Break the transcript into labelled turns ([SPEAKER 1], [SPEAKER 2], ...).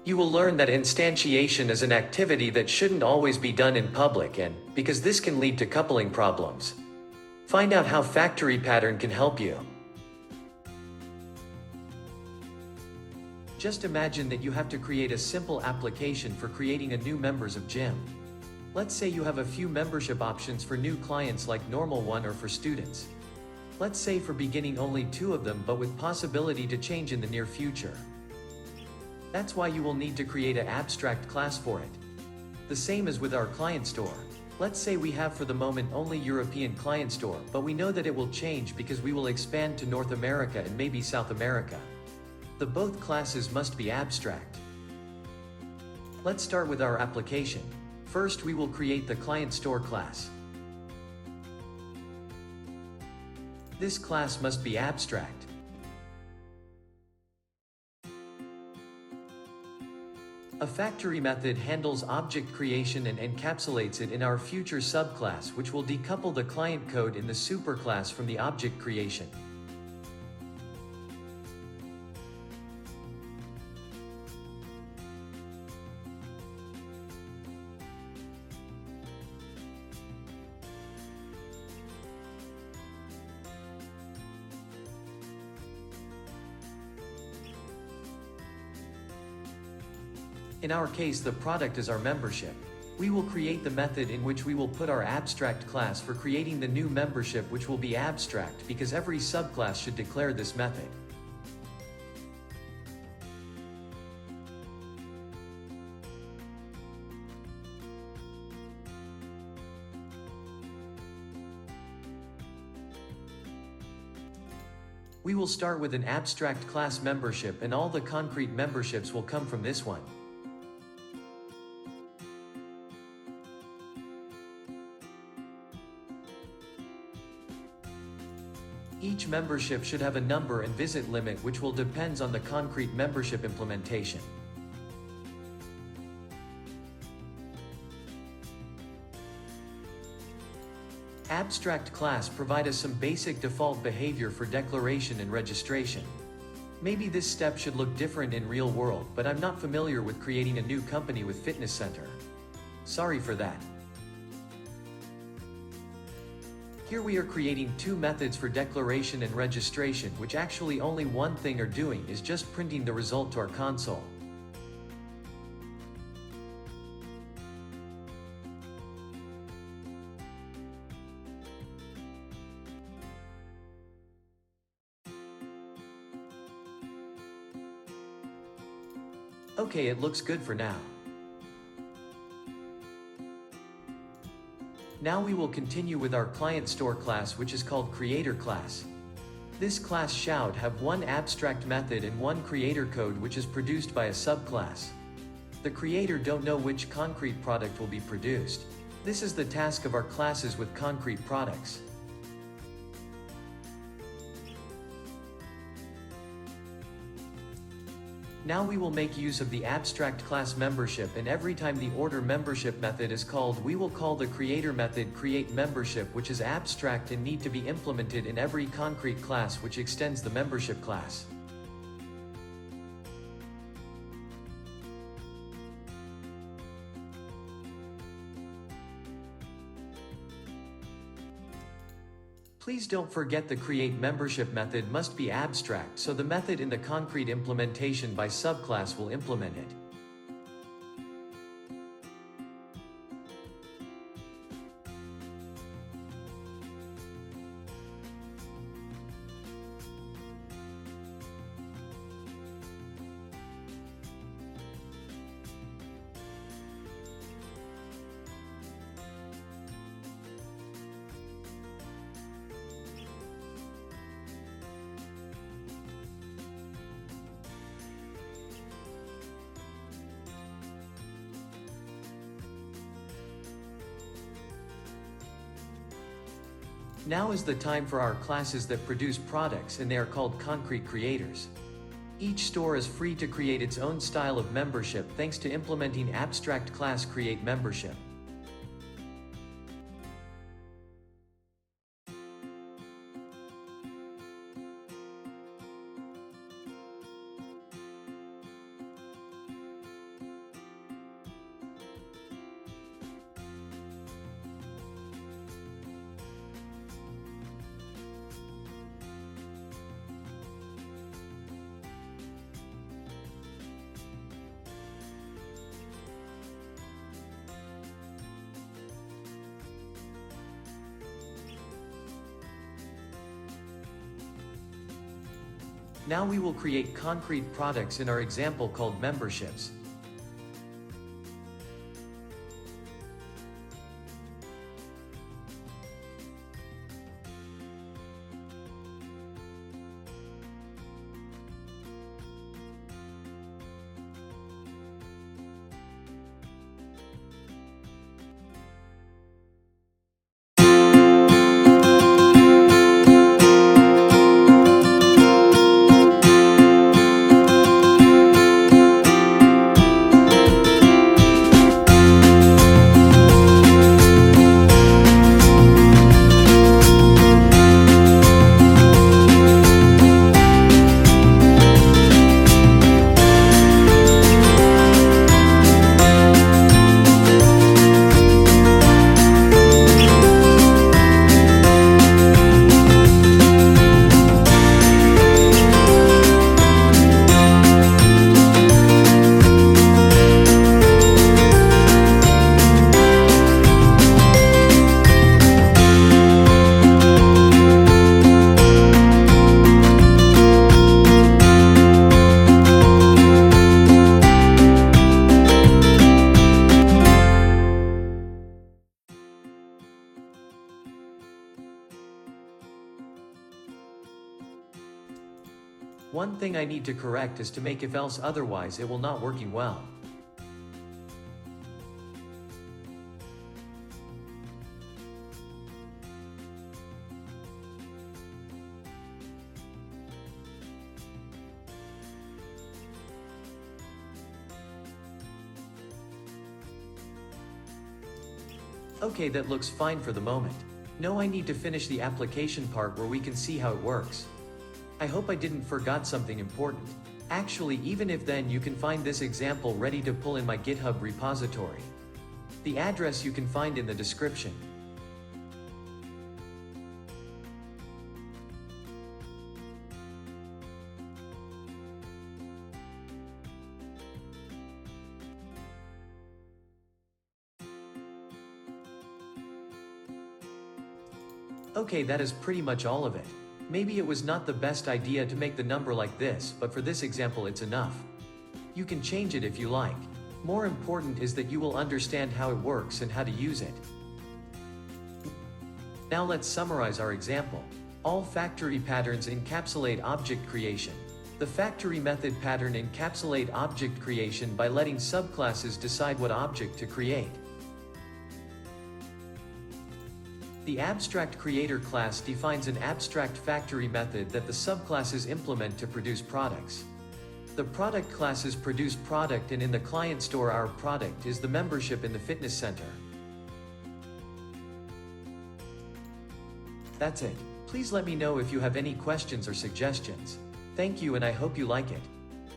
[SPEAKER 1] You will learn that instantiation is an activity that shouldn't always be done in public, and because this can lead to coupling problems. Find out how factory pattern can help you. Just imagine that you have to create a simple application for creating a new members of gym. Let's say you have a few membership options for new clients like normal one or for students. Let's say for beginning only 2 of them, but with possibility to change in the near future. That's why you will need to create an abstract class for it. The same as with our client store. Let's say we have for the moment only European client store, but we know that it will change because we will expand to North America and maybe South America. The both classes must be abstract. Let's start with our application. First, we will create the client store class. This class must be abstract. A factory method handles object creation and encapsulates it in our future subclass, which will decouple the client code in the superclass from the object creation. In our case, the product is our membership. We will create the method in which we will put our abstract class for creating the new membership, which will be abstract because every subclass should declare this method. We will start with an abstract class membership, and all the concrete memberships will come from this one. Each membership should have a number and visit limit, which will depend on the concrete membership implementation. Abstract class provide us some basic default behavior for declaration and registration. Maybe this step should look different in real world, but I'm not familiar with creating a new company with fitness center. Sorry for that. Here we are creating 2 methods for declaration and registration, which actually only one thing are doing is just printing the result to our console. Okay, it looks good for now. Now we will continue with our client store class, which is called creator class. This class should have one abstract method and one creator code, which is produced by a subclass. The creator don't know which concrete product will be produced. This is the task of our classes with concrete products. Now we will make use of the abstract class membership, and every time the order membership method is called, we will call the creator method create membership, which is abstract and need to be implemented in every concrete class which extends the membership class. Please don't forget the create membership method must be abstract, so the method in the concrete implementation by subclass will implement it. Now is the time for our classes that produce products, and they are called concrete creators. Each store is free to create its own style of membership thanks to implementing abstract class create membership. Now we will create concrete products in our example called memberships. One thing I need to correct is to make if else otherwise it will not working well. Okay, that looks fine for the moment. Now I need to finish the application part where we can see how it works. I hope I didn't forgot something important. Actually, even if then you can find this example ready to pull in my GitHub repository. The address you can find in the description. Okay, that is pretty much all of it. Maybe it was not the best idea to make the number like this, but for this example it's enough. You can change it if you like. More important is that you will understand how it works and how to use it. Now let's summarize our example. All factory patterns encapsulate object creation. The factory method pattern encapsulate object creation by letting subclasses decide what object to create. The abstract creator class defines an abstract factory method that the subclasses implement to produce products. The product classes produce product, and in the client store our product is the membership in the fitness center. That's it. Please let me know if you have any questions or suggestions. Thank you, and I hope you like it.